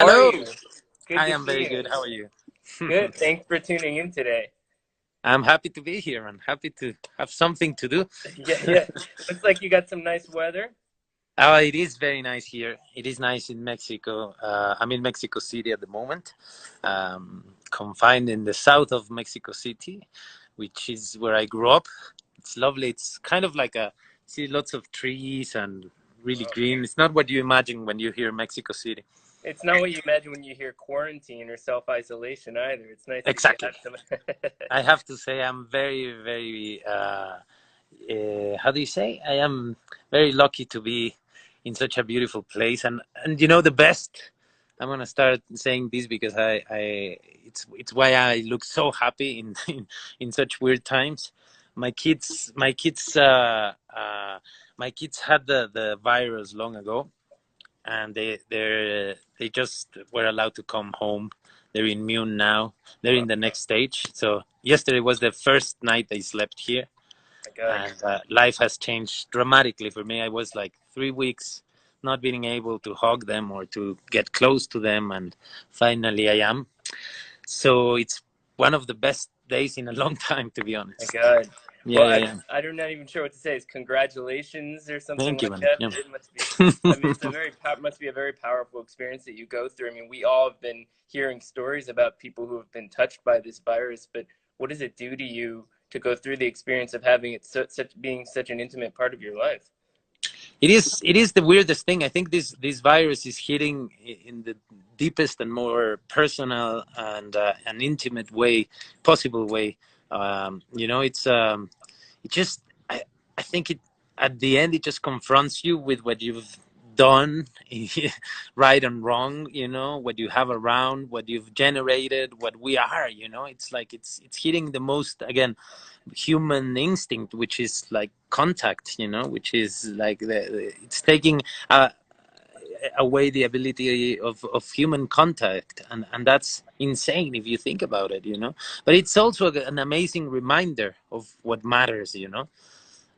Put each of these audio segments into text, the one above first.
How are Hello. you? Good I to am see very you. good. How are you? Good. Thanks for tuning in today. I'm happy to be here and happy to have something to do. Yeah. Looks like you got some nice weather. It is very nice here. It is nice in Mexico. I'm in Mexico City at the moment, confined in the south of Mexico City, which is where I grew up. It's lovely. It's kind of like see lots of trees and really Wow. green. It's not what you imagine when you hear Mexico City. It's not what you imagine when you hear quarantine or self-isolation either. It's nice that you Exactly. have some. I have to say I'm very, very how do you say? I am very lucky to be in such a beautiful place, and the best. I'm gonna start saying this because it's why I look so happy in such weird times. My kids had the virus long ago, and they just were allowed to come home. They're immune now. They're Oh in the next stage. So yesterday was the first night they slept here, my God. and life has changed dramatically for me. I was like 3 weeks not being able to hug them or to get close to them, and finally I am. So it's one of the best days in a long time, to be My honest. God. Yeah, Well, yeah, yeah. I'm not even sure what to say. It's congratulations or something Thank you, like man. that. Yeah. It must be. I mean, must be a very powerful experience that you go through. I mean, we all have been hearing stories about people who have been touched by this virus, but what does it do to you to go through the experience of having it such being such an intimate part of your life? It is the weirdest thing. I think this virus is hitting in the deepest and more personal and an intimate way, possible way. It just I think it at the end it just confronts you with what you've done, right and wrong. What you have around, what you've generated, what we are. It's like it's hitting the most again human instinct, which is like contact, which is like it's taking uh, away the ability of human contact, and that's insane if you think about it. But it's also an amazing reminder of what matters.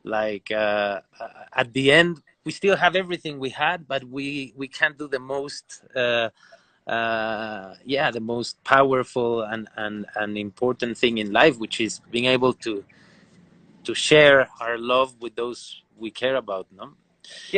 Like at the end we still have everything we had, but we can't do the most the most powerful and important thing in life, which is being able to share our love with those we care about. No,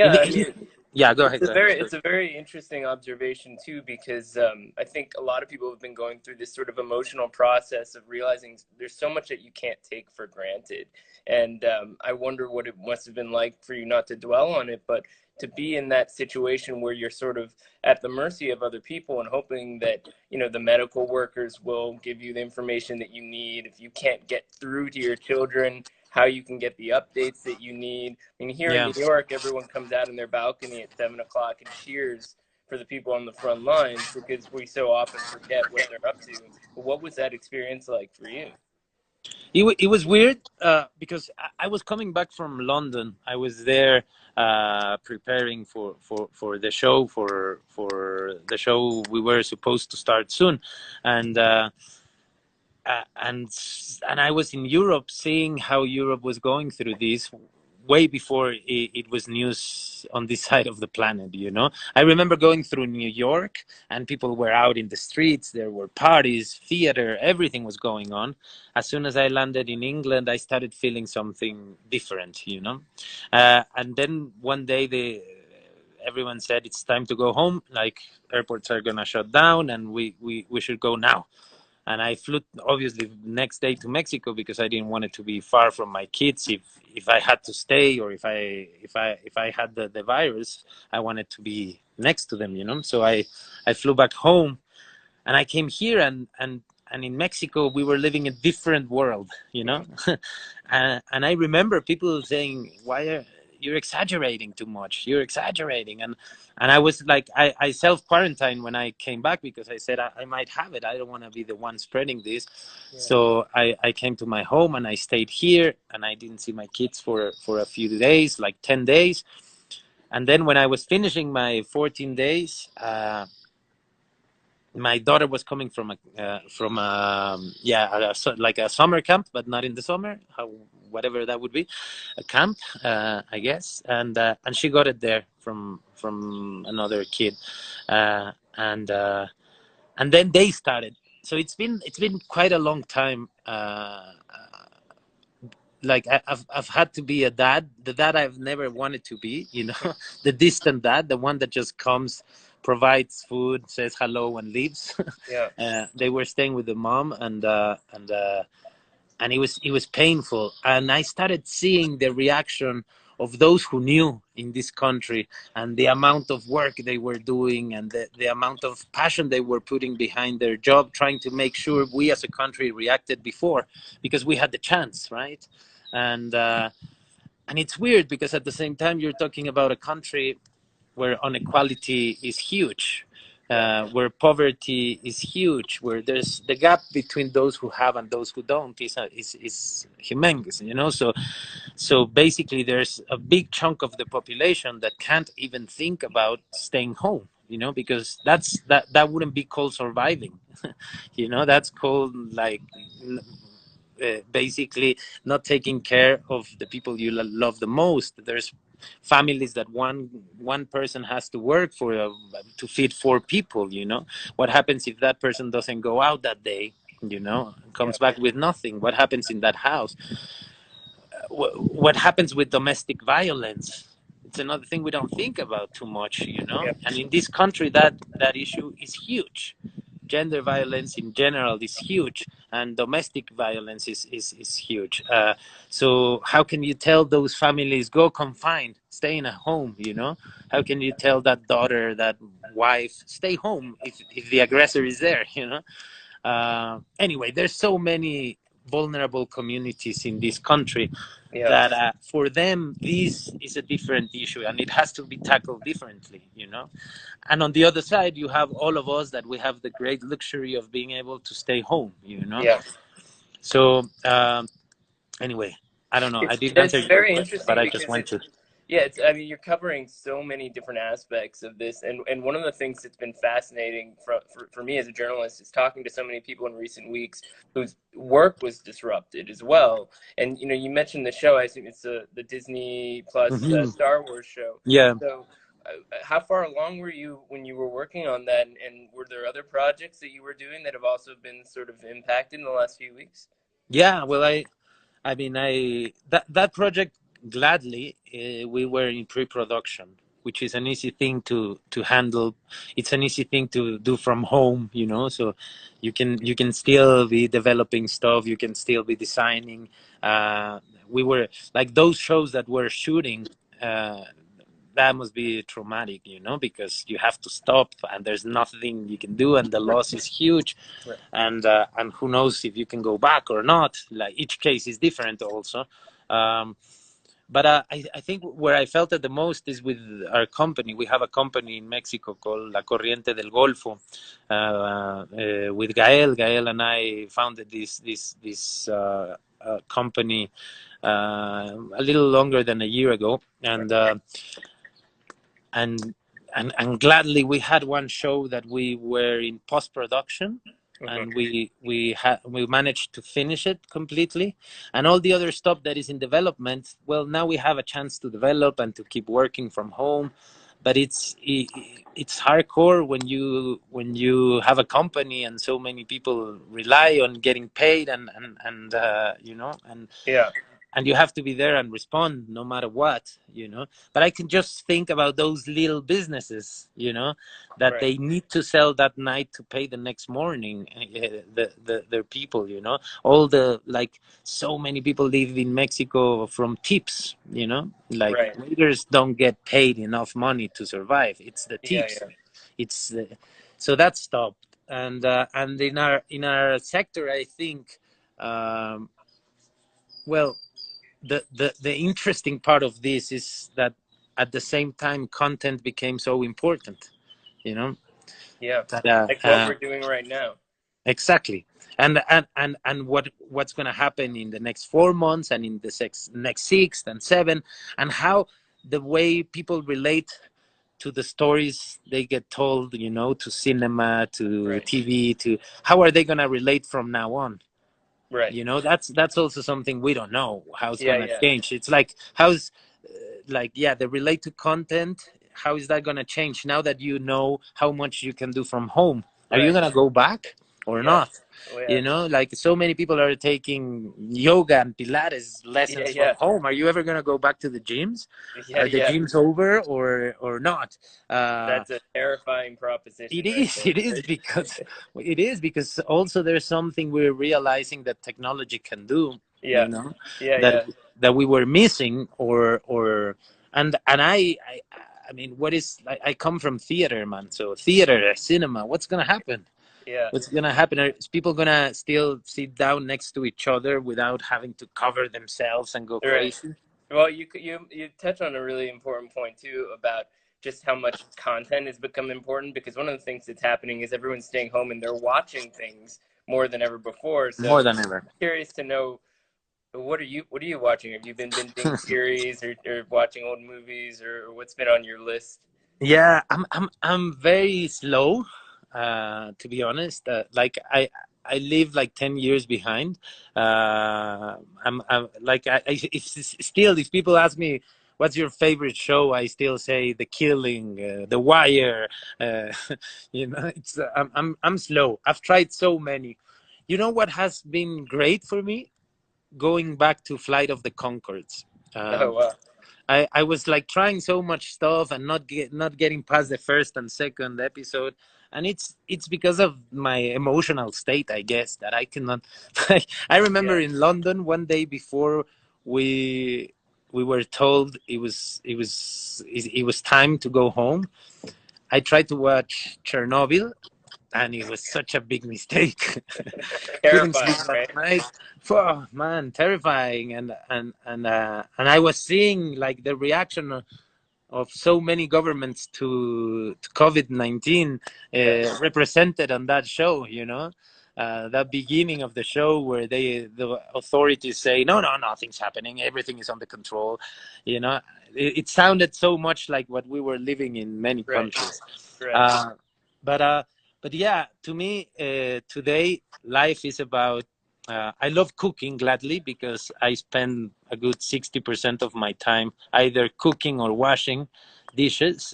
in Yeah, the, I in, mean, yeah. Go ahead. Go ahead. it's a very interesting observation too, because I think a lot of people have been going through this sort of emotional process of realizing there's so much that you can't take for granted, and I wonder what it must have been like for you not to dwell on it, but to be in that situation where you're sort of at the mercy of other people and hoping that the medical workers will give you the information that you need. If you can't get through to your children, how you can get the updates that you need. I mean, here in Yeah. New York, everyone comes out in their balcony at 7 o'clock and cheers for the people on the front lines because we so often forget what they're up to. But what was that experience like for you? It was weird because I was coming back from London. I was there preparing for the show for the show we were supposed to start soon, and uh, and and I was in Europe seeing how Europe was going through this way before it was news on this side of the planet. I remember going through New York and people were out in the streets. There were parties, theater, everything was going on. As soon as I landed in England, I started feeling something different. And then one day everyone said it's time to go home. Like airports are gonna shut down, and we should go now. And I flew obviously next day to Mexico because I didn't want it to be far from my kids. If I had to stay or if I had the virus, I wanted to be next to them. So I flew back home, and I came here, and in Mexico we were living a different world. And I remember people saying, "Why are you're exaggerating too much? You're exaggerating." And I was like, I self quarantined when I came back because I said I might have it. I don't want to be the one spreading this. Yeah. So I came to my home and I stayed here, and I didn't see my kids for a few days, like 10 days. And then when I was finishing my 14 days. my daughter was coming from like a summer camp, but not in the summer, whatever that would be, a camp, I guess, and she got it there from another kid, and then they started. So it's been quite a long time. Like I've had to be a dad, the dad I've never wanted to be, the distant dad, the one that just comes, provides food, says hello, and leaves. Yeah. They were staying with the mom, and it was painful. And I started seeing the reaction of those who knew in this country, and the amount of work they were doing, and the amount of passion they were putting behind their job, trying to make sure we as a country reacted before, because we had the chance, right? And it's weird because at the same time you're talking about a country where inequality is huge, where poverty is huge, where there's the gap between those who have and those who don't is humongous, So basically, there's a big chunk of the population that can't even think about staying home, because that wouldn't be called surviving, that's called like basically not taking care of the people you love the most. There's families that one person has to work for to feed four people. What happens if that person doesn't go out that day? Comes back with nothing. What happens in that house? What happens with domestic violence? It's another thing we don't think about too much. And in this country, that issue is huge. Gender violence in general is huge, and domestic violence is huge. So how can you tell those families, go confined, stay in a home? How can you tell that daughter, that wife, stay home if the aggressor is there? Anyway, there's so many vulnerable communities in this country that for them this is a different issue, and it has to be tackled differently. And on the other side, you have all of us that we have the great luxury of being able to stay home. So anyway, I don't know. I didn't answer your question, but I just went to. Yeah, you're covering so many different aspects of this, and one of the things that's been fascinating for me as a journalist is talking to so many people in recent weeks whose work was disrupted as well. And you mentioned the show. I think it's the Disney Plus Star Wars show. Yeah. So, how far along were you when you were working on that, and were there other projects that you were doing that have also been sort of impacted in the last few weeks? Yeah, well, that project, gladly, we were in pre-production, which is an easy thing to handle. It's an easy thing to do from home, so you can still be developing stuff, you can still be designing. We were like those shows that we're shooting, that must be traumatic, because you have to stop and there's nothing you can do, and the loss is huge. Right. And who knows if you can go back or not. Like, each case is different also. But I think where I felt it the most is with our company. We have a company in Mexico called La Corriente del Golfo, with Gael. Gael and I founded this company a little longer than a year ago, and gladly we had one show that we were in post-production, and we managed to finish it completely, and all the other stuff that is in development, well, now we have a chance to develop and to keep working from home. But it's hardcore when you have a company and so many people rely on getting paid, and and you have to be there and respond no matter what, But I can just think about those little businesses, that they need to sell that night to pay the next morning, their people, All so many people live in Mexico from tips, waiters don't get paid enough money to survive. It's the tips. It's so that stopped, and in our sector, I think, well, the interesting part of this is that at the same time content became so important, that, like what we're doing right now. Exactly. And what's going to happen in the next 4 months, and in the next 6 and 7, and how the way people relate to the stories they get told, you know, to cinema, to Right. TV, to how are they gonna relate from now on? Right. You know, that's also something we don't know how it's Yeah. gonna Yeah. change. It's like how's like yeah, the relate to content. How is that gonna change now that you know how much you can do from home? Are you Right. gonna go back or Yeah. not? Oh, yeah. You know, like so many people are taking yoga and Pilates Yeah. lessons from Yeah. home. Are you ever gonna go back to the gyms? Yeah. Are the Yeah. gyms over or not? Uh, That's a terrifying proposition it right is. there. It is because it is because also there's something we're realizing that technology can do. Yeah. You know Yeah. that Yeah. that we were missing or and I mean, what is I come from theater, man. So theater, cinema. What's gonna happen? Yeah. What's gonna happen? Is people gonna still sit down next to each other without having to cover themselves and go Right. crazy? Well, you touch on a really important point too about just how much content has become important because one of the things that's happening is everyone's staying home and they're watching things more than ever before. So More than ever. curious to know what are you watching? Have you been binging series or watching old movies or what's been on your list? Yeah, I'm very slow, to be honest. Like I live like 10 years behind. I'm like if still if people ask me what's your favorite show, I still say The Killing, The Wire. Uh, you know, it's I'm slow. I've tried so many. You know what has been great for me? Going back to Flight of the Conchords. Oh Um, wow. I was like trying so much stuff and not getting past the first and second episode, and it's because of my emotional state, I guess, that I cannot. I remember Yeah. in London one day before we we were told it was time to go home. I tried to watch Chernobyl, and it was such a big mistake. Couldn't sleep Terrifying, right? that night. Oh man, terrifying. And I was seeing like the reaction of so many governments to COVID-19 Yeah. represented on that show. You know, that beginning of the show where the authorities say no, nothing's happening, everything is under control. You know, it sounded so much like what we were living in many Right. countries. Right. Uh, but yeah, to me, today life is about. I love cooking gladly because I spend a good 60% of my time either cooking or washing dishes.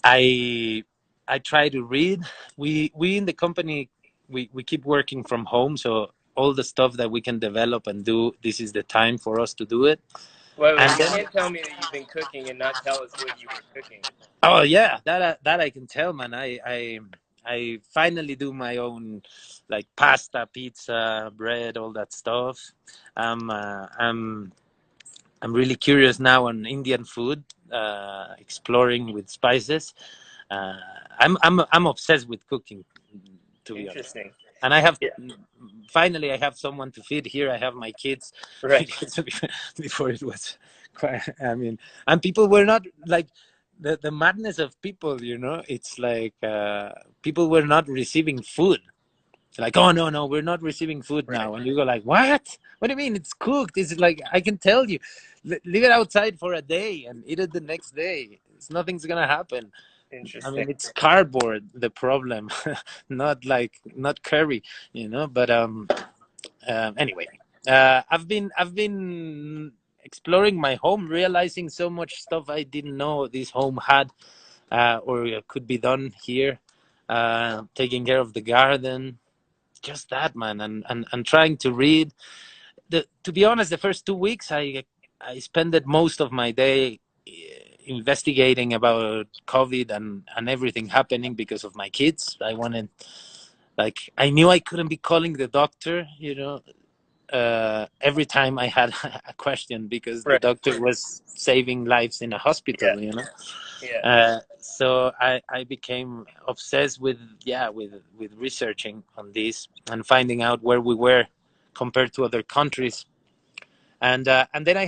I I try to read. We in the company we keep working from home, so all the stuff that we can develop and do, this is the time for us to do it. Wait, And you then can't tell me that you've been cooking and not tell us what you were cooking. oh yeah, that I can tell, man. I finally do my own like pasta, pizza, bread, all that stuff. I'm really curious now on Indian food, exploring with spices. Uh, I'm obsessed with cooking, to be honest. Interesting. And I have Yeah. finally I have someone to feed here. I have my kids Right. because before it was quite. I mean, and people were not like the madness of people. You know, it's like people were not receiving food. Like, oh no, we're not receiving food Right. now, and you go like, what? What do you mean? It's cooked. It's like I can tell you, leave it outside for a day and eat it the next day. It's nothing's gonna happen. I Interesting. mean, it's cardboard the problem, not curry, you know. But anyway, I've been exploring my home, realizing so much stuff I didn't know this home had, or could be done here. Taking care of the garden, just that, man, and trying to read. To be honest, the first 2 weeks I spent most of my day investigating about COVID and everything happening because of my kids. I wanted, like, I knew I couldn't be calling the doctor, you know, every time I had a question because the Right. doctor was saving lives in a Yeah. hospital, you know. Yeah. So I became obsessed with with researching on this and finding out where we were compared to other countries. And then I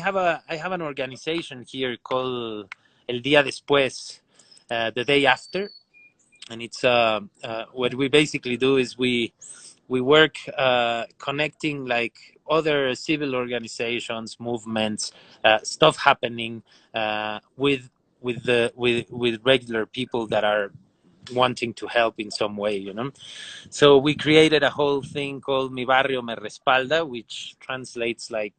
have an organization here called El Día Después, the day after, and it's what we basically do is we work connecting like other civil organizations, movements, stuff happening with regular people that are wanting to help in some way, you know. So we created a whole thing called Mi Barrio Me Respalda, which translates like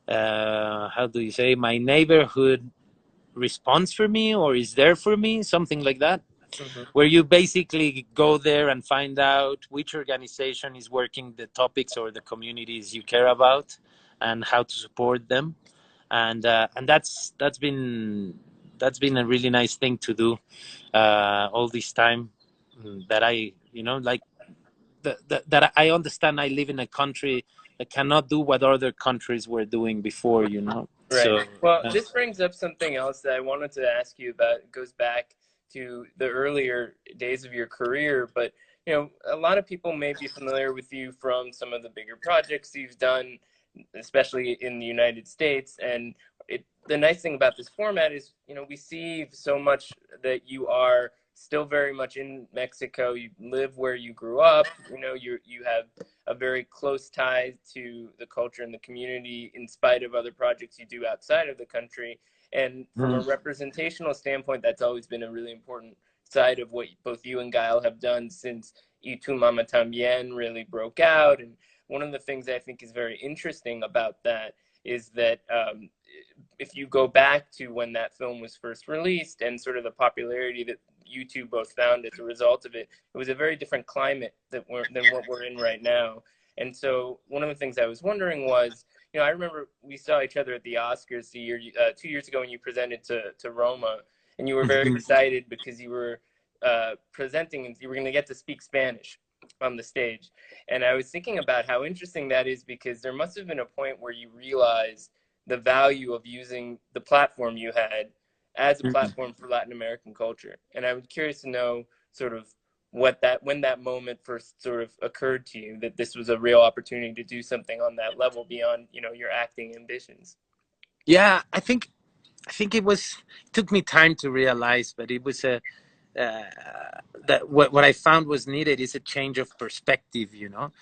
how do you say, my neighborhood responds for me or is there for me, something like that, Mm-hmm. where you basically go there and find out which organization is working the topics or the communities you care about and how to support them. And that's been a really nice thing to do all this time, that I, you know, like that I understand I live in a country that cannot do what other countries were doing before, you know. Right. So Well, this brings up something else that I wanted to ask you about. It goes back to the earlier days of your career, but you know, a lot of people may be familiar with you from some of the bigger projects you've done, especially in the United States. And the nice thing about this format is, you know, we see so much that you are still very much in Mexico. You live where you grew up. You know, you have a very close tie to the culture and the community in spite of other projects you do outside of the country. And from a representational standpoint, that's always been a really important side of what both you and Gael have done since Y Tu Mama Tambien really broke out. And one of the things I think is very interesting about that is that if you go back to when that film was first released and sort of the popularity that you two both found as a result of it, it was a very different climate than what we're in right now. And so one of the things I was wondering was, you know, I remember we saw each other at the Oscars 2 years ago when you presented to Roma, and you were very excited because you were presenting and you were going to get to speak Spanish on the stage. And I was thinking about how interesting that is, because there must have been a point where you realized the value of using the platform you had as a platform for Latin American culture. And I was curious to know sort of when that moment first sort of occurred to you that this was a real opportunity to do something on that level beyond, you know, your acting ambitions. yeah, I think it took me time to realize, but it was a that what I found was needed is a change of perspective, you know.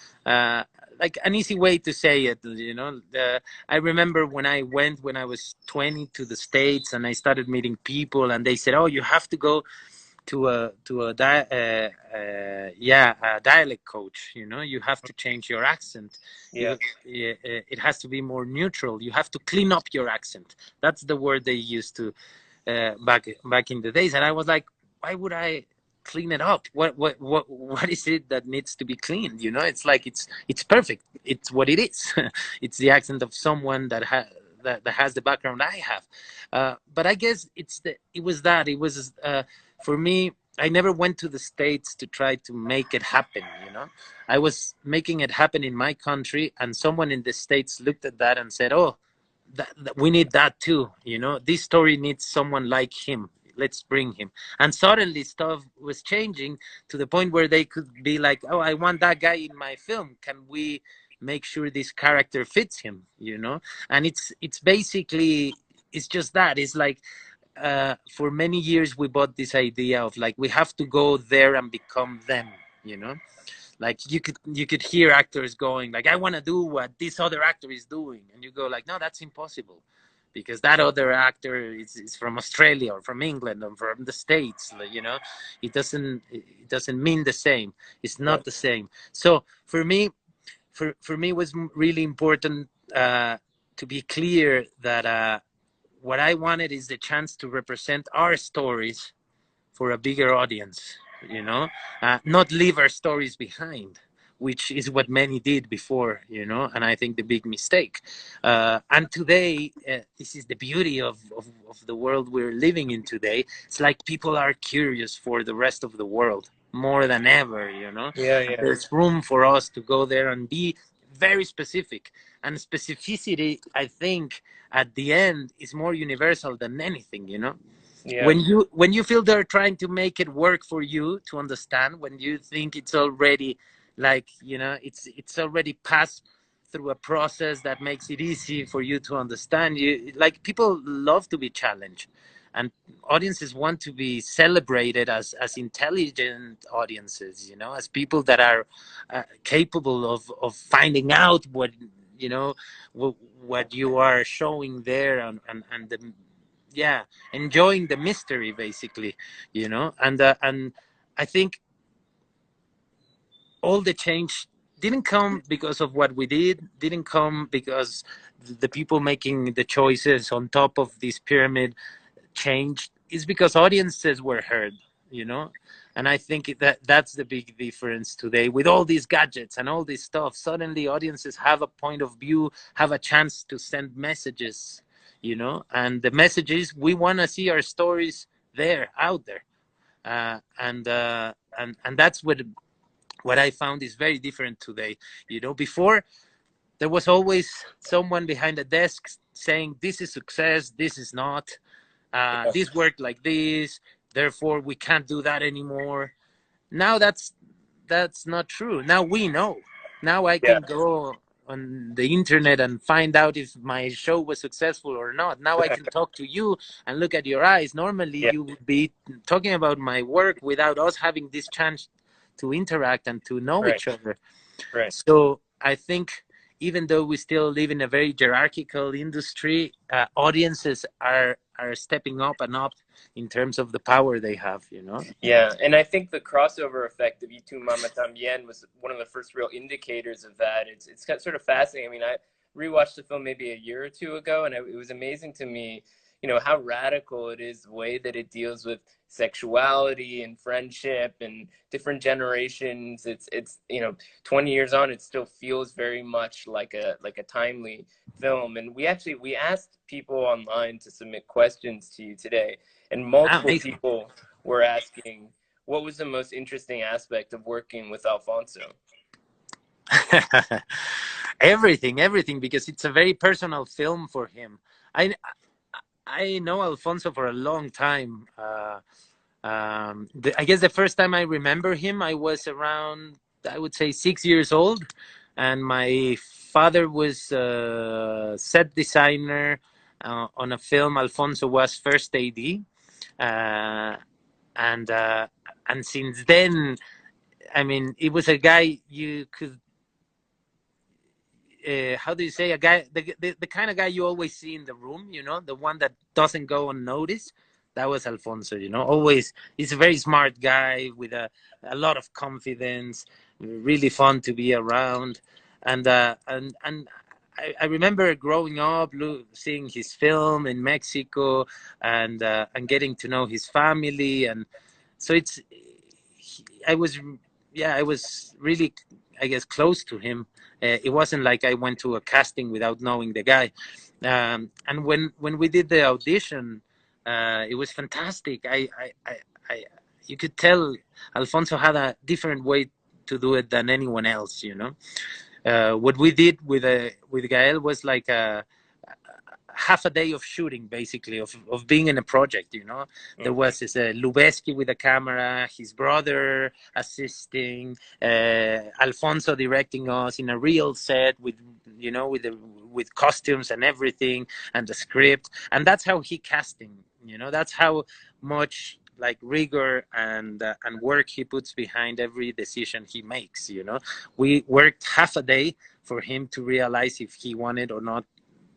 Like an easy way to say it, you know. I remember when I went when I was 20 to the States, and I started meeting people, and they said, "Oh, you have to go a dialect coach. You know, you have to change your accent. Yeah. It has to be more neutral. You have to clean up your accent." That's the word they used to back in the days, and I was like, why would I clean it up? What is it that needs to be cleaned? You know, it's like it's perfect. It's what it is. It's the accent of someone that has the background I have. But I guess it was for me. I never went to the States to try to make it happen. You know, I was making it happen in my country, and someone in the States looked at that and said, "Oh, that we need that too, you know, this story needs someone like him, let's bring him." And suddenly stuff was changing to the point where they could be like, "Oh, I want that guy in my film, can we make sure this character fits him?" You know. And it's basically, it's just that, it's like for many years we bought this idea of like we have to go there and become them, you know. Like you could hear actors going like, "I want to do what this other actor is doing," and you go like, "No, that's impossible, because that other actor is from Australia or from England or from the States." Like, you know, it doesn't mean the same. It's Right. not the same. So for me it was really important to be clear that what I wanted is the chance to represent our stories for a bigger audience, you know, not leave our stories behind, which is what many did before, you know, and I think the big mistake. And today, this is the beauty of the world we're living in today. It's like people are curious for the rest of the world more than ever, you know. Yeah, And yeah. there's room for us to go there and be very specific. And specificity, I think, at the end is more universal than anything, you know. Yeah. When you feel they're trying to make it work for you to understand, when you think it's already, like, you know, it's already passed through a process that makes it easy for you to understand, you like, people love to be challenged. and audiences want to be celebrated as intelligent audiences, you know, as people that are capable of finding out what, you know, what you are showing there, and the, yeah, enjoying the mystery basically, you know. And I think all the change didn't come because of what we didn't come because the people making the choices on top of this pyramid changed. Is because audiences were heard, you know. And I think that that's the big difference today with all these gadgets and all this stuff. Suddenly audiences have a point of view, have a chance to send messages, you know. And the message is we want to see our stories there, out there. And that's what I found is very different today. You know, before there was always someone behind the desk saying this is success, this is not, Yeah. this worked like this, therefore we can't do that anymore. Now that's not true. Now we know. Now I Yeah. can go on the internet and find out if my show was successful or not. Now I can talk to you and look at your eyes. Normally Yeah. you would be talking about my work without us having this chance to interact and to know Right. each other. Right. So I think even though we still live in a very hierarchical industry, audiences are stepping up and up in terms of the power they have, you know. Yeah, and I think the crossover effect of Y Tu Mama Tambien was one of the first real indicators of that. It's sort of fascinating. I mean, I rewatched the film maybe a year or two ago, and it was amazing to me, you know, how radical it is, the way that it deals with sexuality and friendship and different generations. It's you know, 20 years on, it still feels very much like a timely film. And we asked people online to submit questions to you today, and multiple Amazing. people were asking what was the most interesting aspect of working with Alfonso. Everything, because it's a very personal film for him. I know Alfonso for a long time. I guess the first time I remember him, I was around, I would say, 6 years old, and my father was a set designer on a film Alfonso was first AD, uh, and uh, and since then, I mean, it was a guy you could. How do you say, a guy, the kind of guy you always see in the room, you know, the one that doesn't go unnoticed. That was Alfonso, you know. Always, he's a very smart guy with a lot of confidence, really fun to be around. And I remember growing up, seeing his film in Mexico, and getting to know his family. And so I was, yeah, I was really, I guess, close to him. It wasn't like I went to a casting without knowing the guy. And when we did the audition, it was fantastic. I you could tell Alfonso had a different way to do it than anyone else. You know, what we did with Gael was like a half a day of shooting, basically, of being in a project, you know. There was this Lubeski with a camera, his brother assisting, Alfonso directing us in a real set with, you know, with costumes and everything, and the script. And that's how he casting, you know. That's how much like rigor and work he puts behind every decision he makes, you know. We worked half a day for him to realize if he wanted or not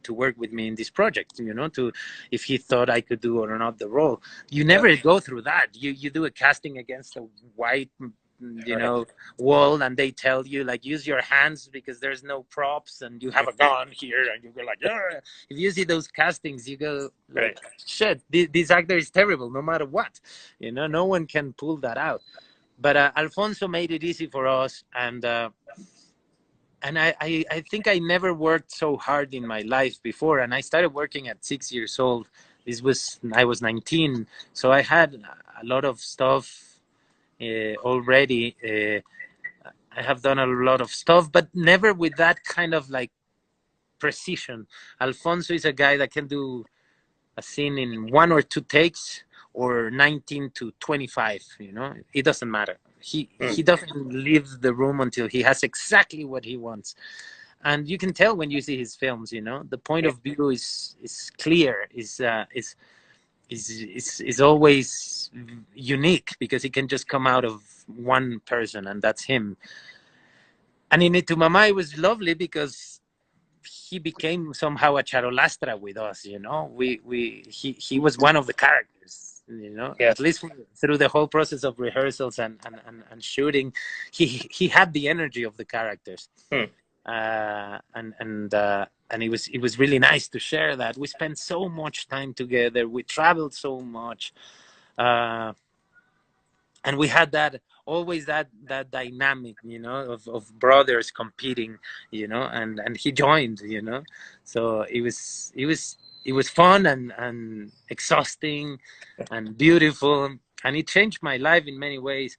to work with me in this project, you know, to if he thought I could do or not the role. You never go through that. You do a casting against a white, you know, wall, and they tell you like, use your hands because there's no props and you have a gun here, and you go like, "Ugh." If you see those castings, you go like, shit, this actor is terrible no matter what, you know. No one can pull that out. But Alfonso made it easy for us, and I think I never worked so hard in my life before. And I started working at 6 years old. I was 19, so I had a lot of stuff already. I have done a lot of stuff, but never with that kind of like precision. Alfonso is a guy that can do a scene in 1 or 2 takes, or 19 to 25. You know, it doesn't matter. He doesn't leave the room until he has exactly what he wants. And you can tell when you see his films, you know, the point of view is clear, is is always unique because it can just come out of one person, and that's him. And in Itu Mama, it was lovely because he became somehow a charolastra with us. He was one of the characters. Yeah. At least through the whole process of rehearsals and shooting, he had the energy of the characters. Hmm. And it was really nice to share that. We spent so much time together. We traveled so much, and we had always that dynamic, of brothers competing, and he joined, so it was fun and exhausting and beautiful, and it changed my life in many ways.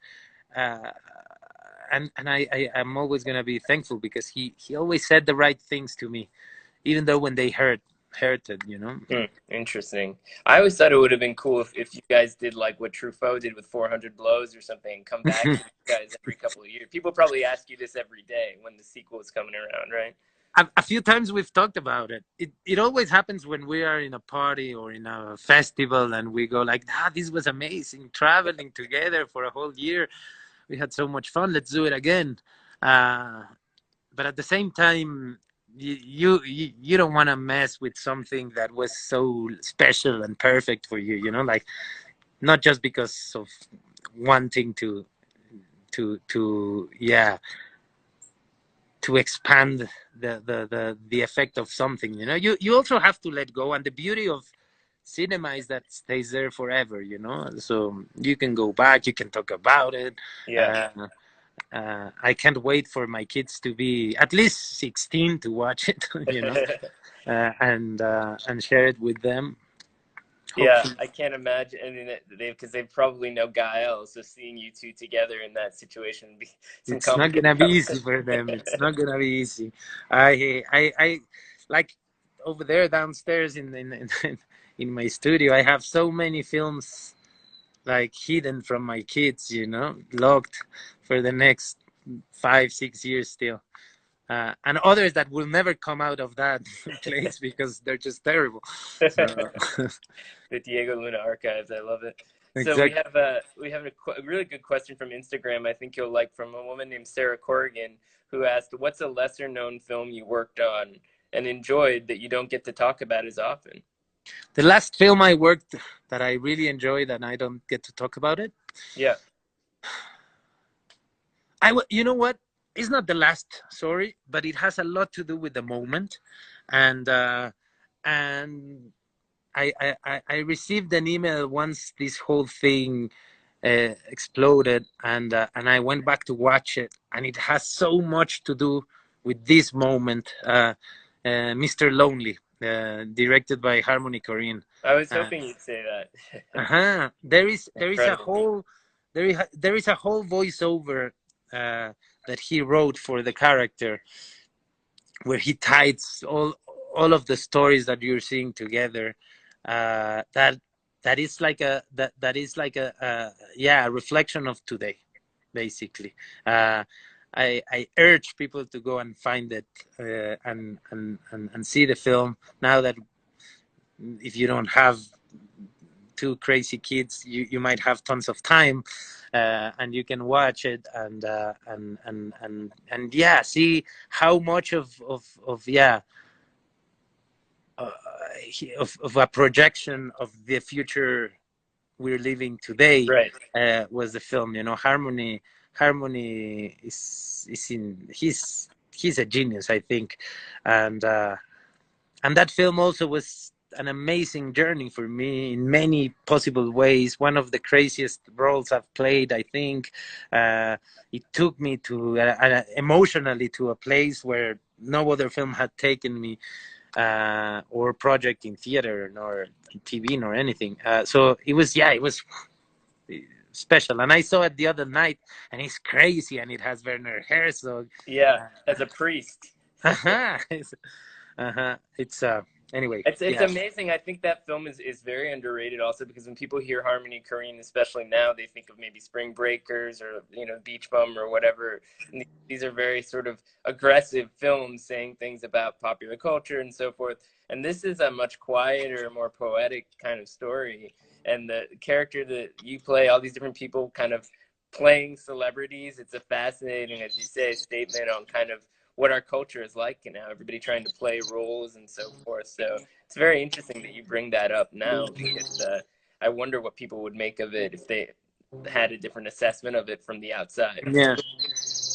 And I'm always going to be thankful because he always said the right things to me, even though when they hurted. Interesting. I always thought it would have been cool if you guys did like what Truffaut did with 400 Blows or something, and come back to you guys every couple of years. People probably ask you this every day when the sequel is coming around, right? A few times we've talked about it. It always happens when we are in a party or in a festival and we go like, this was amazing, traveling together for a whole year. We had so much fun. Let's do it again. But at the same time, you don't want to mess with something that was so special and perfect for you. Like not just because of wanting to expand the effect of something. You also have to let go, and the beauty of cinema is that stays there forever. So you can go back, you can talk about it. Yeah. I can't wait for my kids to be at least 16 to watch it, and share it with them. Yeah, I can't imagine. I mean, because they probably know Gael, so seeing you two together in that situation would be it's not gonna be easy for them. It's not gonna be easy. I like over there downstairs in my studio. I have so many films like hidden from my kids, locked for the next 5-6 years still. And others that will never come out of that place because they're just terrible. So. The Diego Luna archives, I love it. Exactly. So we have a really good question from Instagram. I think you'll like, from a woman named Sarah Corrigan, who asked, "What's a lesser known film you worked on and enjoyed that you don't get to talk about as often?" The last film I worked that I really enjoyed and I don't get to talk about it. Yeah. You know what? It's not the last, sorry, but it has a lot to do with the moment, and I received an email once this whole thing exploded, and I went back to watch it, and it has so much to do with this moment. Mr. Lonely, directed by Harmony Korine. I was hoping you'd say that. There is a whole voiceover that he wrote for the character, where he ties all of the stories that you're seeing together. That is like a reflection of today, basically. I urge people to go and find it and see the film. Now that if you don't have two crazy kids, you might have tons of time, and you can watch it and see how much of a projection of the future we're living today. Right. Was the film. Harmony is in he's a genius, I think, and that film also was an amazing journey for me in many possible ways. One of the craziest roles I've played, I think. It took me to emotionally to a place where no other film had taken me, or project in theater nor TV nor anything. So it was special. And I saw it the other night, and it's crazy, and it has Werner Herzog. Yeah, as a priest. It's Anyway, It's yeah. amazing. I think that film is very underrated also because when people hear Harmony Korine, especially now, they think of maybe Spring Breakers or Beach Bum or whatever. And these are very sort of aggressive films saying things about popular culture and so forth. And this is a much quieter, more poetic kind of story. And the character that you play, all these different people kind of playing celebrities, it's a fascinating, as you say, statement on kind of what our culture is like now. Everybody trying to play roles and so forth. So it's very interesting that you bring that up now because I wonder what people would make of it if they had a different assessment of it from the outside. Yeah.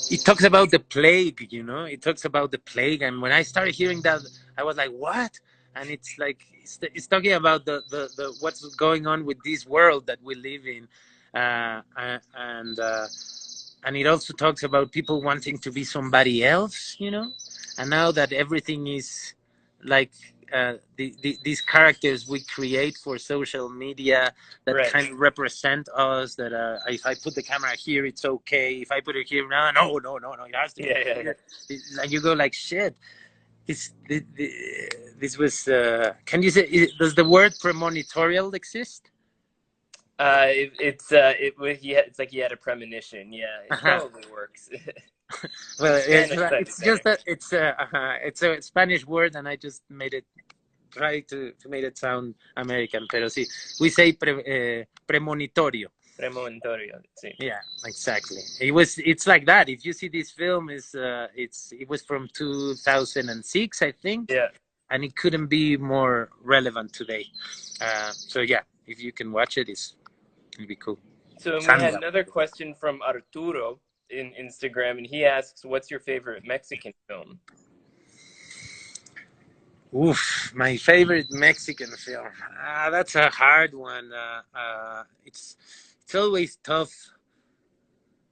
It talks about the plague, it talks about the plague. And when I started hearing that, I was like, what? And it's like, it's talking about the what's going on with this world that we live in. And it also talks about people wanting to be somebody else, and now that everything is like these characters we create for social media that Right. kind of represent us, that if I put the camera here it's okay, if I put it here, no, it has to be here. Like you go like, shit, this was can you say, does the word premonitorial exist? It's like he had a premonition. Yeah, it probably works. Well, it's just that it's a Spanish word, and I just made it, try to make it sound American. Pero sí, we say premonitorio. Premonitorio, sí. Yeah, exactly. It's like that. If you see this film, it was from 2006, I think. Yeah. And it couldn't be more relevant today. So yeah, if you can watch it, it'd be cool. So we had another question from Arturo in Instagram, and he asks, "What's your favorite Mexican film?" Oof, my favorite Mexican film. That's a hard one. It's always tough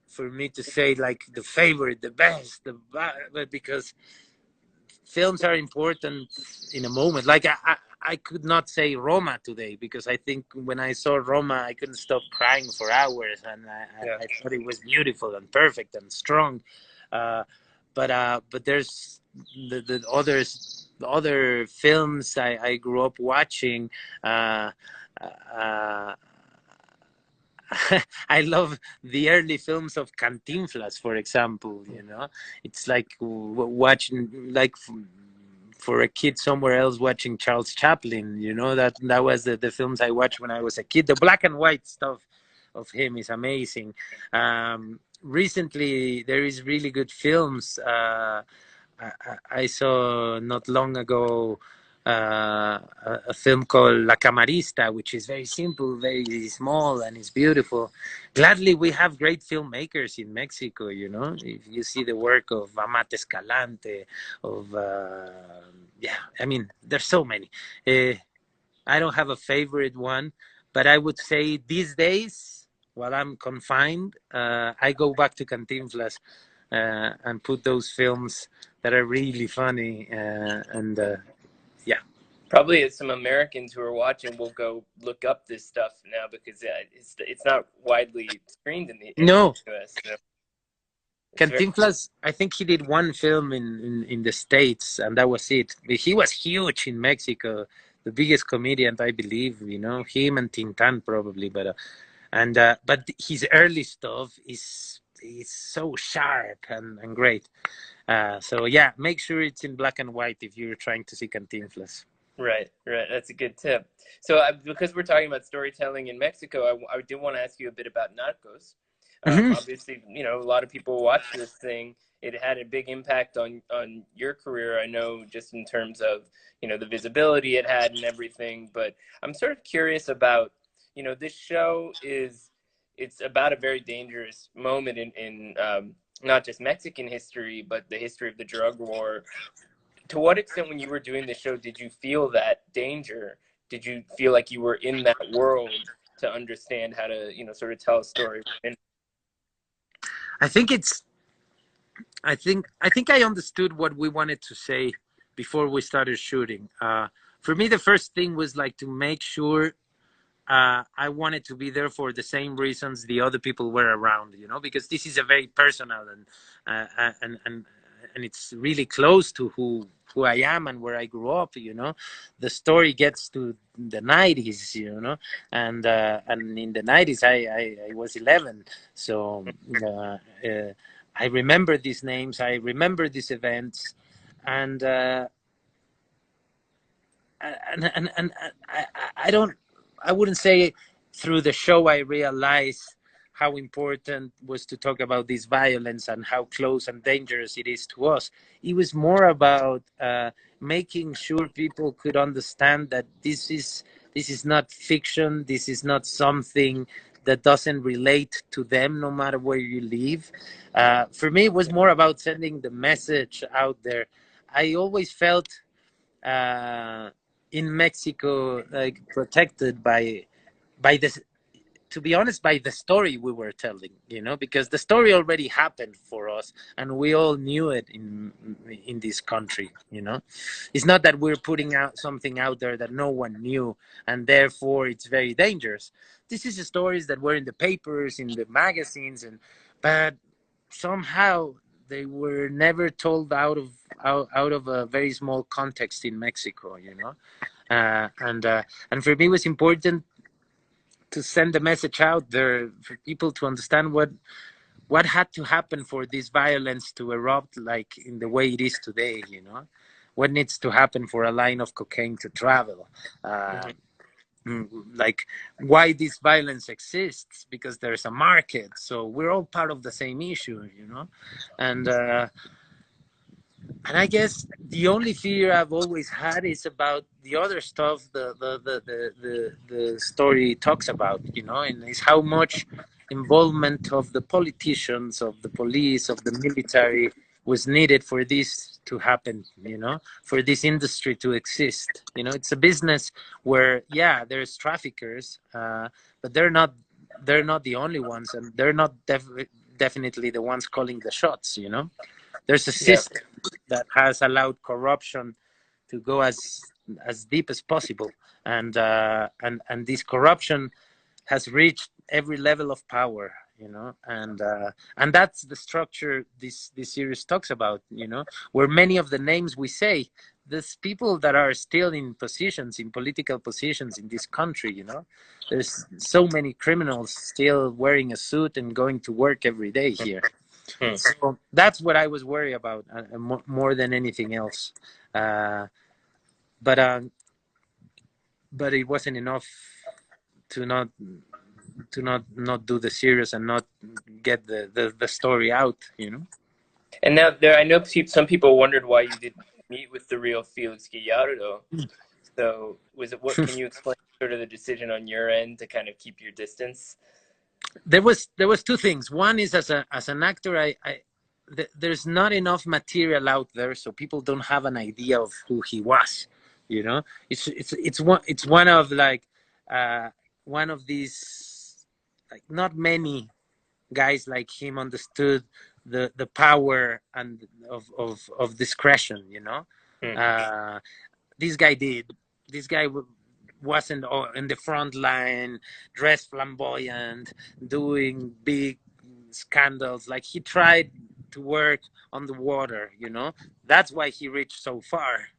for me to say like the favorite, the best, but because films are important in a moment. Like I could not say Roma today because I think when I saw Roma, I couldn't stop crying for hours, and I thought it was beautiful and perfect and strong. But there's the others, the other films I grew up watching. I love the early films of Cantinflas, for example. It's like watching, like for a kid somewhere else watching Charles Chaplin. That was the films I watched when I was a kid. The black and white stuff of him is amazing. Recently, there is really good films. I saw not long ago a film called La Camarista, which is very simple, very small, and it's beautiful. Gladly, we have great filmmakers in Mexico. If you see the work of Amat Escalante, of I mean, there's so many. I don't have a favorite one, but I would say these days, while I'm confined, I go back to Cantinflas and put those films that are really funny and yeah. Probably some Americans who are watching will go look up this stuff now because it's not widely screened in the US. So Cantinflas, I think he did one film in the States, and that was it. He was huge in Mexico, the biggest comedian, I believe. Him and Tintan probably, but his early stuff is so sharp and great. So yeah, make sure it's in black and white if you're trying to see Cantinflas. Right. That's a good tip. So because we're talking about storytelling in Mexico, I do want to ask you a bit about Narcos. Obviously, a lot of people watch this thing. It had a big impact on your career, I know, just in terms of, the visibility it had and everything. But I'm sort of curious about, this show it's about a very dangerous moment in not just Mexican history, but the history of the drug war. To what extent, when you were doing the show, did you feel that danger? Did you feel like you were in that world to understand how to, sort of tell a story? I think I understood what we wanted to say before we started shooting. For me, the first thing was like to make sure I wanted to be there for the same reasons the other people were around, because this is a very personal and it's really close to who I am and where I grew up. The story gets to the 90s, and in the 90s I was 11, so I remember these names, I remember these events, and I don't, I wouldn't say through the show I realized how important was to talk about this violence and how close and dangerous it is to us. It was more about making sure people could understand that this is not fiction. This is not something that doesn't relate to them, no matter where you live. For me, it was more about sending the message out there. I always felt uh, in Mexico, like protected by this. To be honest, by the story we were telling, because the story already happened for us, and we all knew it in this country. It's not that we're putting out something out there that no one knew, and therefore it's very dangerous. This is the stories that were in the papers, in the magazines, but somehow they were never told out of a very small context in Mexico, and for me it was important to send the message out there for people to understand what had to happen for this violence to erupt like in the way it is today. What needs to happen for a line of cocaine to travel. uh, like why this violence exists, because there's a market, so we're all part of the same issue. And I guess the only fear I've always had is about the other stuff the story talks about, and is how much involvement of the politicians, of the police, of the military was needed for this to happen, for this industry to exist. It's a business where, yeah, there's traffickers, but they're not the only ones, and they're not definitely the ones calling the shots. There's a Yeah. system that has allowed corruption to go as deep as possible, and this corruption has reached every level of power. And that's the structure this series talks about. Where many of the names we say, there's people that are still in positions, in political positions in this country. There's so many criminals still wearing a suit and going to work every day here. Hmm. So that's what I was worried about, more than anything else. Uh, but but it wasn't enough to not do the series and not get the story out. And now I know some people wondered why you didn't meet with the real Felix Gallardo. So what can you explain sort of the decision on your end to kind of keep your distance? There was two things. One is, as an actor, there's not enough material out there, so people don't have an idea of who he was. It's one of like one of these, like, not many guys like him understood the power and of discretion. Hmm. This guy did. This guy wasn't in the front line, dressed flamboyant, doing big scandals. Like, he tried to work on the water. That's why he reached so far.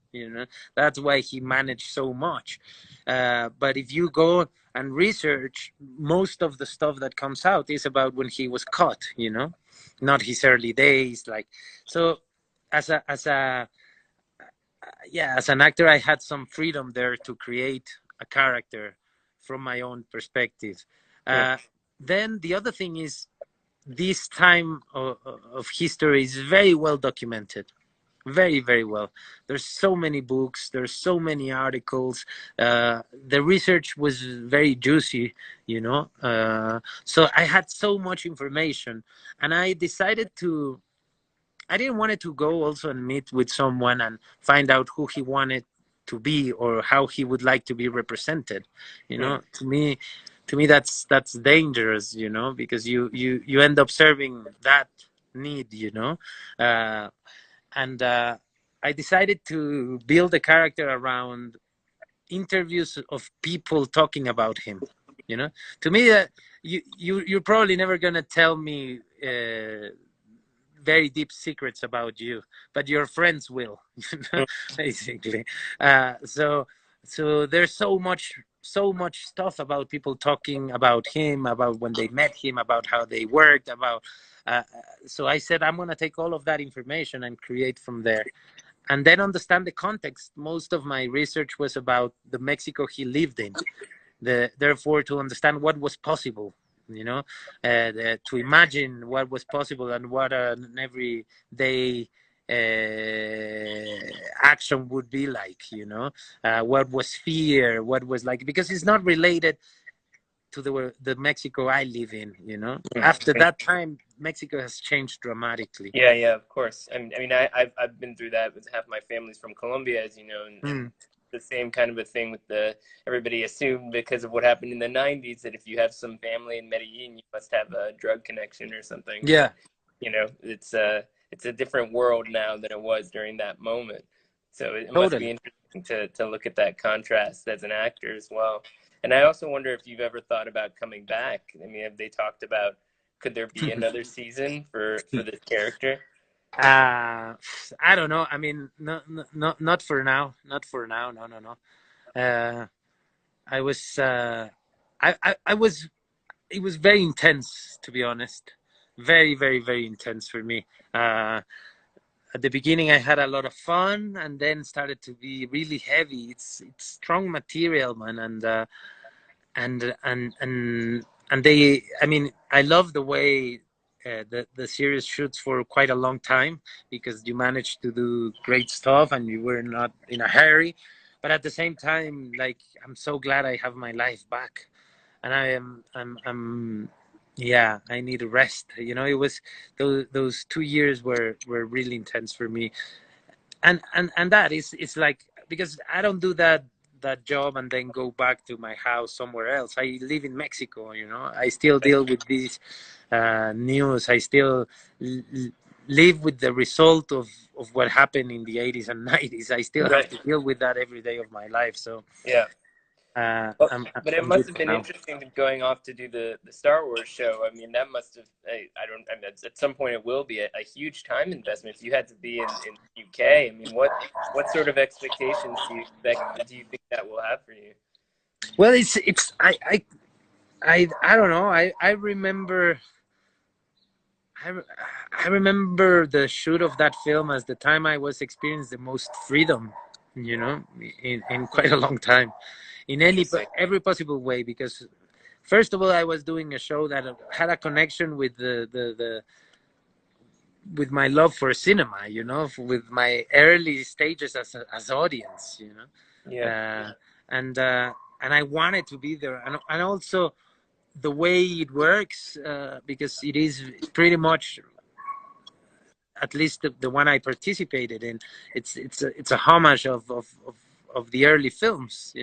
That's why he managed so much. But if you go and research, most of the stuff that comes out is about when he was caught. Not his early days. Like, so as an actor, I had some freedom there to create a character from my own perspective. Then the other thing is, this time of history is very well documented, very, very well. There's so many books, there's so many articles. The research was very juicy. So I had so much information, and I decided I didn't want to go also and meet with someone and find out who he wanted to be or how he would like to be represented. To me that's dangerous, because you end up serving that need. And I decided to build a character around interviews of people talking about him. To me, you're probably never gonna tell me very deep secrets about you, but your friends will, basically. So there's so much stuff about people talking about him, about when they met him, about how they worked, about. Uh, so I said I'm gonna take all of that information and create from there, and then understand the context. Most of my research was about the Mexico he lived in. Therefore, to understand what was possible, to imagine what was possible and what an everyday action would be like, what was fear, what was like, because it's not related to the Mexico I live in, After that time, Mexico has changed dramatically. Yeah, yeah, of course. I've been through that with half my family's from Colombia, as you know, and the same kind of a thing with everybody assumed because of what happened in the 90s that if you have some family in Medellin, you must have a drug connection or something. Yeah. But, it's a different world now than it was during that moment. So it Totally. must be interesting to look at that contrast as an actor as well. And I also wonder if you've ever thought about coming back. I mean, have they talked about, could there be another season for this character? I don't know. I mean, not for now. Not for now. No. I was, I was. It was very intense, to be honest. Very, very, very intense for me. At the beginning, I had a lot of fun, and then started to be really heavy. It's strong material, man, and they. I mean, I love the way the series shoots for quite a long time, because you managed to do great stuff and you were not in a hurry. But at the same time, like, I'm so glad I have my life back, and I'm yeah, I need a rest. It was those 2 years were really intense for me, and that is, it's like, because I don't do that job and then go back to my house somewhere else. I live in Mexico. I still deal with these news. I still live with the result of what happened in the 80s and 90s. I still have to deal with that every day of my life. So yeah. But it must have been now. interesting going off to do the Star Wars show. I mean, that must have. At some point it will be a huge time investment. If you had to be in the UK, I mean, what sort of expectations do you expect? Do you think that will have for you? Well, it's I don't know. I remember. I remember the shoot of that film as the time I was experiencing the most freedom, in quite a long time, in every possible way. Because first of all, I was doing a show that had a connection with with my love for cinema, with my early stages as audience, Yeah. And I wanted to be there, and also the way it works, because it is pretty much, at least the one I participated in, it's a homage of the early films,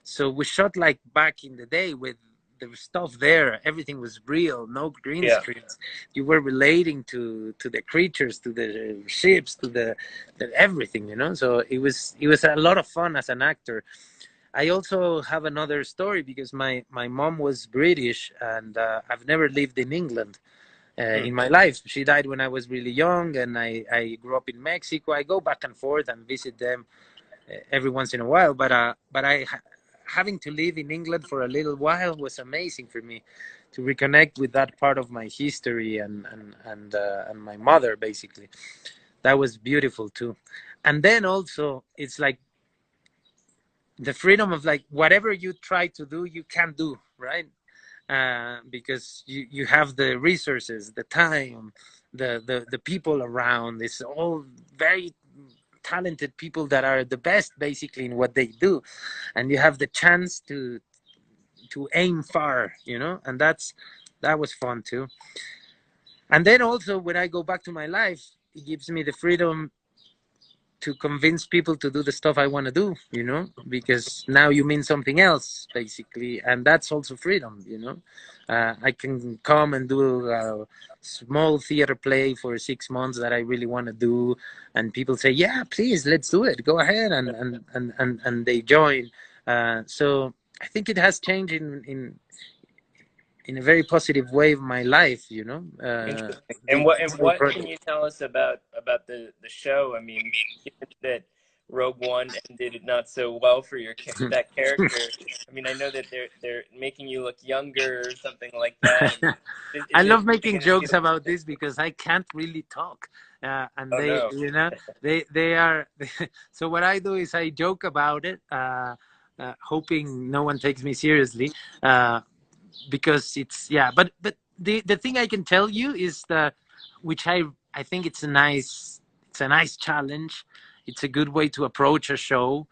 So we shot like back in the day with the stuff there. Everything was real, no green screens. You were relating to the creatures, to the ships, to the everything, So it was a lot of fun as an actor. I also have another story, because my mom was British, and I've never lived in England in my life. She died when I was really young, and I grew up in Mexico. I go back and forth and visit them every once in a while, but having to live in England for a little while was amazing for me, to reconnect with that part of my history and my mother, basically. That was beautiful too. And then also, it's like the freedom of, like, whatever you try to do, you can do, right? Because you have the resources, the time, the people around. It's all very talented people that are the best, basically, in what they do, and you have the chance to aim far, and that was fun too. And then also, when I go back to my life, it gives me the freedom to convince people to do the stuff I want to do, because now you mean something else, basically, and that's also freedom, I can come and do a small theater play for 6 months that I really want to do, and people say, yeah, please, let's do it, go ahead, and they join. So I think it has changed in in a very positive way of my life, you know. Interesting. And This whole what can project. you tell us about the show? I mean, given that Rogue One ended not so well for your that character. I mean, I know that they're making you look younger or something like that. I mean, I is it love making going to be jokes like? about this because I can't really talk, and Oh they, no. you know, they are. So what I do is I joke about it, hoping no one takes me seriously, because it's, yeah. But the thing I can tell you is that, which I think it's a nice challenge. It's a good way to approach a show.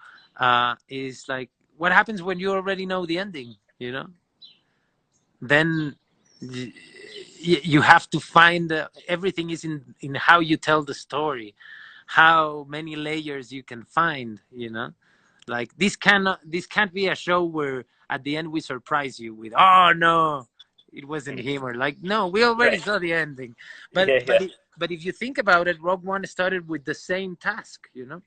Is like, what happens when you already know the ending, you know? Then you have to find, everything is in how you tell the story, how many layers you can find, you know. Like, this can't be a show where at the end we surprise you with, oh no, it wasn't him, or like, no, we already Right. saw the ending. but Yeah. but Yeah. it, but if you think about it, Rogue One started with the same task, you know.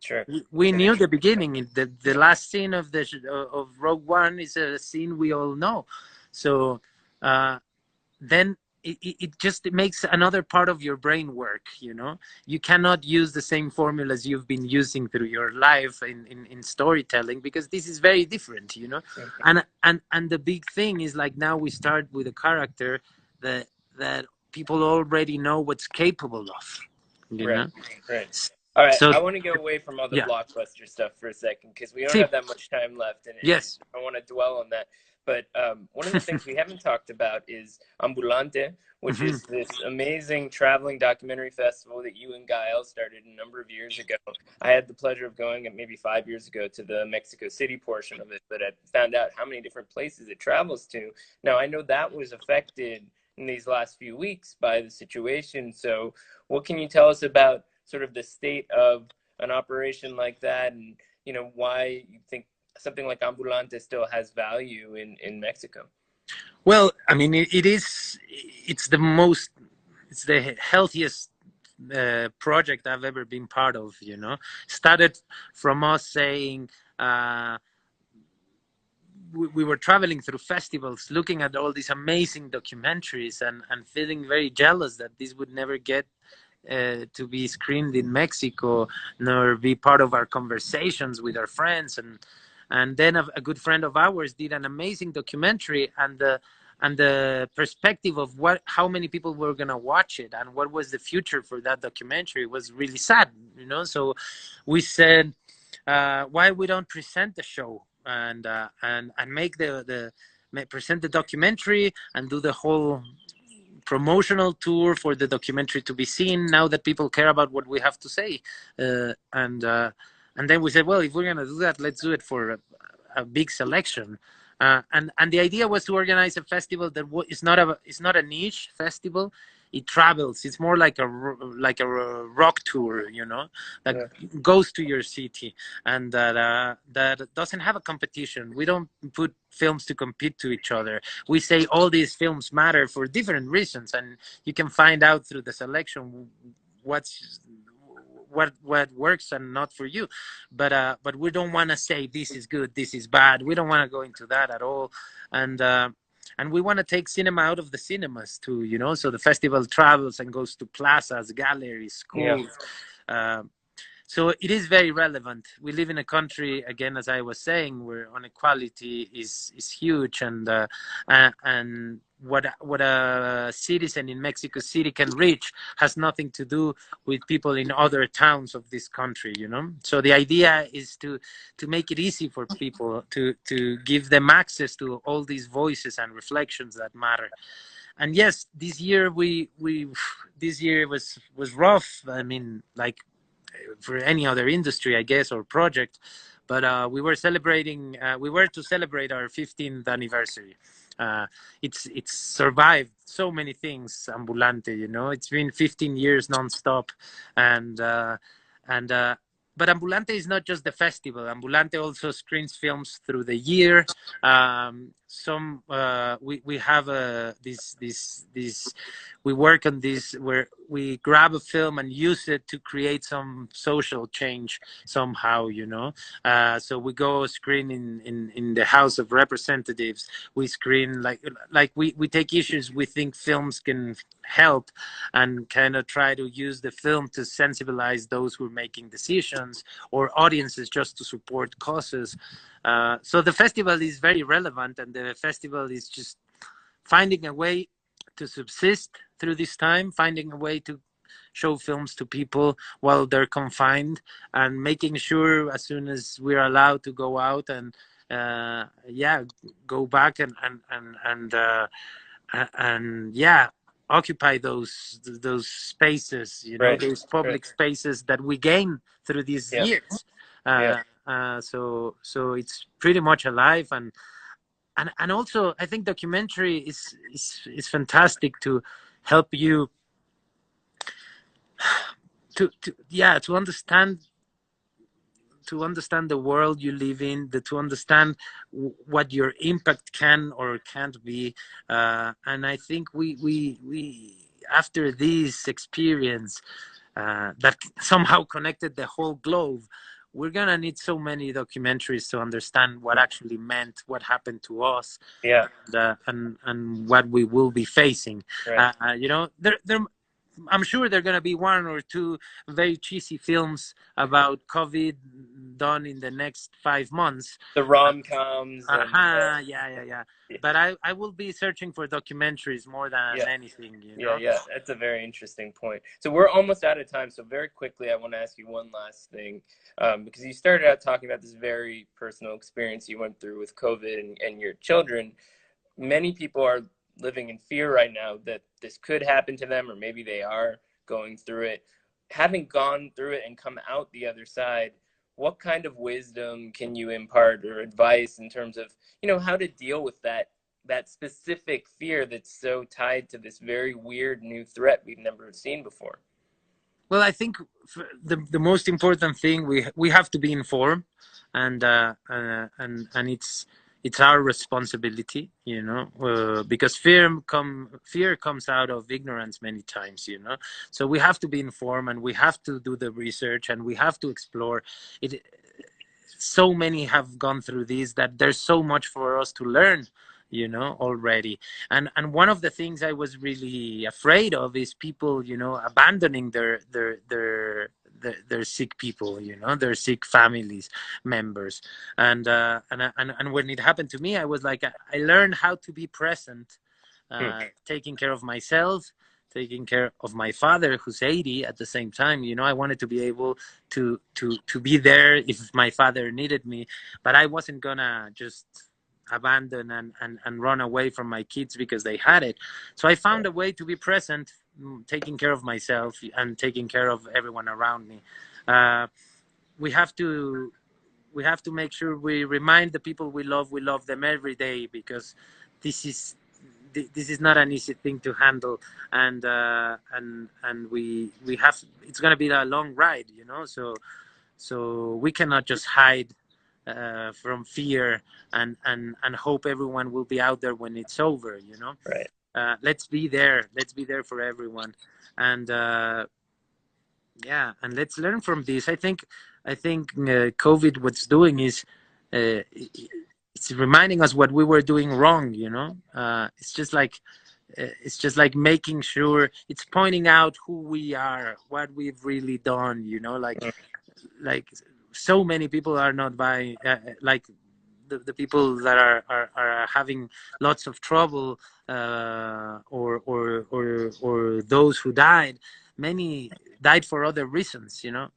Sure. We knew the beginning. The last scene of of Rogue One is a scene we all know. So then it just, it makes another part of your brain work, you know. You cannot use the same formulas you've been using through your life in storytelling, because this is very different, you know. Mhm. And the big thing is, like, now we start with a character that people already know what's capable of, you Right. know. Right. All right, So I want to go away from all the yeah. blockbuster stuff for a second because we don't See, have that much time left, and yes. I want to dwell on that. But one of the things we haven't talked about is Ambulante, which Mhm. is this amazing traveling documentary festival that you and Gael started a number of years ago. I had the pleasure of going maybe 5 years ago to the Mexico City portion of it, but I found out how many different places it travels to. Now, I know that was affected in these last few weeks by the situation. So, what can you tell us about sort of the state of an operation like that, and why you think something like Ambulante still has value in Mexico? Well, I mean, it's the most, it's the healthiest project I've ever been part of, you know. Started from us saying, uh, we were traveling through festivals, looking at all these amazing documentaries, and feeling very jealous that this would never get to be screened in Mexico, nor be part of our conversations with our friends. And then a good friend of ours did an amazing documentary, and the perspective of how many people were gonna watch it and what was the future for that documentary was really sad, you know. So we said, why we don't present the show, and make present the documentary and do the whole promotional tour for the documentary to be seen, now that people care about what we have to say. And then we said, well, if we're going to do that, let's do it for a big selection. And the idea was to organize a festival that is not a niche festival. It travels. It's more like a rock tour, you know, that Yeah. goes to your city, and that doesn't have a competition. We don't put films to compete to each other. We say all these films matter for different reasons, and you can find out through the selection what's what works and not for you. But we don't want to say this is good, this is bad. We don't want to go into that at all. And we want to take cinema out of the cinemas too, you know. So the festival travels and goes to plazas, galleries, Yeah. schools. uh, so it is very relevant. We live in a country, again, as I was saying, where inequality is huge, and what a citizen in Mexico City can reach has nothing to do with people in other towns of this country, you know. So the idea is to make it easy for people, to give them access to all these voices and reflections that matter. And yes, this year was rough. I mean, like for any other industry, I guess, or project. But we were celebrating. We were to celebrate our 15th anniversary. Uh, it's survived so many things, Ambulante. You know, it's been 15 years nonstop, and and. But Ambulante is not just the festival. Ambulante also screens films through the year. some we have this we work on this where we grab a film and use it to create some social change somehow, you know. So we go screen in the House of Representatives. We screen like we take issues we think films can help, and kind of try to use the film to sensibilize those who are making decisions or audiences just to support causes. So the festival is very relevant, and the festival is just finding a way to subsist through this time, finding a way to show films to people while they're confined, and making sure as soon as we're allowed to go out and yeah, go back and yeah, occupy those spaces, you know, Right. those Right. public spaces that we gain through these Yeah. years. Yeah. So it's pretty much alive, and also I think documentary is fantastic to help you to yeah, to understand the world you live in, to understand what your impact can or can't be. And I think we after this experience that somehow connected the whole globe, we're gonna need so many documentaries to understand what actually meant, what happened to us, Yeah. and what we will be facing. Right. You know, there I'm sure there are going to be one or two very cheesy films about COVID done in the next 5 months. The rom-coms and Yeah. yeah. But I will be searching for documentaries more than Yeah. anything, you Yeah, know? yeah, that's a very interesting point. So we're almost out of time. So very quickly, I want to ask you one last thing, because you started out talking about this very personal experience you went through with COVID and your children. Many people are living in fear right now that this could happen to them, or maybe they are going through it. Having gone through it and come out the other side, what kind of wisdom can you impart or advice in terms of, how to deal with that specific fear that's so tied to this very weird new threat we've never seen before? Well, I think the most important thing, we have to be informed, and it's our responsibility, you know, because fear comes out of ignorance many times, you know. So we have to be informed, and we have to do the research, and we have to explore it. So many have gone through this that there's so much for us to learn, you know, already. And one of the things I was really afraid of is people, you know, abandoning their sick people, you know, their sick families members. And when it happened to me, I was like, I learned how to be present, Hmm. taking care of myself, taking care of my father who's 80 at the same time. You know, I wanted to be able to be there if my father needed me, but I wasn't gonna just abandon and run away from my kids because they had it. So I found a way to be present, taking care of myself and taking care of everyone around me. uh, we have to make sure we remind the people we love them every day, because this is this is not an easy thing to handle. And we have, it's going to be a long ride, you know. So we cannot just hide from fear and hope everyone will be out there when it's over, you know. Right. Let's be there for everyone. And yeah, and let's learn from this. I think COVID, what's doing is it's reminding us what we were doing wrong, you know. It's just like making sure, it's pointing out who we are, what we've really done, you know. Like so many people are not by like the people that are having lots of trouble, or those who died, many died for other reasons, you know,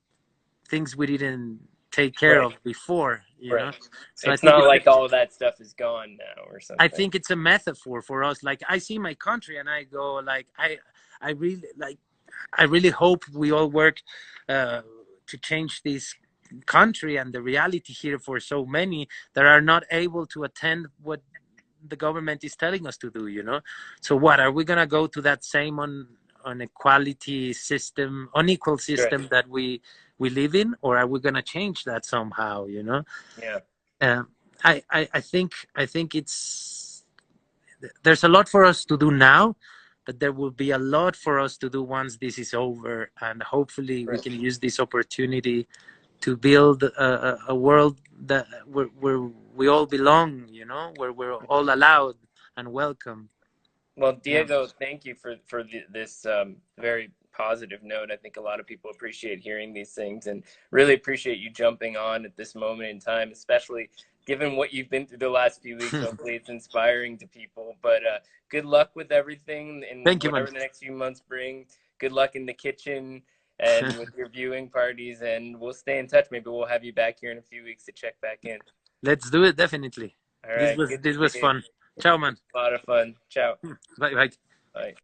things we didn't take care Right. of before, you Right. know. So It's not like all of that stuff is gone now or I something. think it's a metaphor for us. Like, I see my country and I go like, I really like, I really hope we all work to change this country and the reality here for so many that are not able to attend what the government is telling us to do, you know. So what are we gonna go to that same unequality system, unequal Right. system that we live in, or are we gonna change that somehow, you know? Yeah. um, I think there's a lot for us to do now, but there will be a lot for us to do once this is over, and hopefully we Right. can use this opportunity to build a world that where we all belong, you know, where we're all allowed and welcome. Well, Yeah. Diego, thank you for this very positive note. I think a lot of people appreciate hearing these things, and really appreciate you jumping on at this moment in time, especially given what you've been through the last few weeks. Hopefully, it's inspiring to people. But good luck with everything and Thank you, man. whatever the next few months bring. Good luck in the kitchen and with your viewing parties, and we'll stay in touch. Maybe we'll have you back here in a few weeks to check back in. Let's do it, definitely. All right, good to This was see you. fun. Ciao, man. A lot of fun. Ciao. Bye bye. Bye.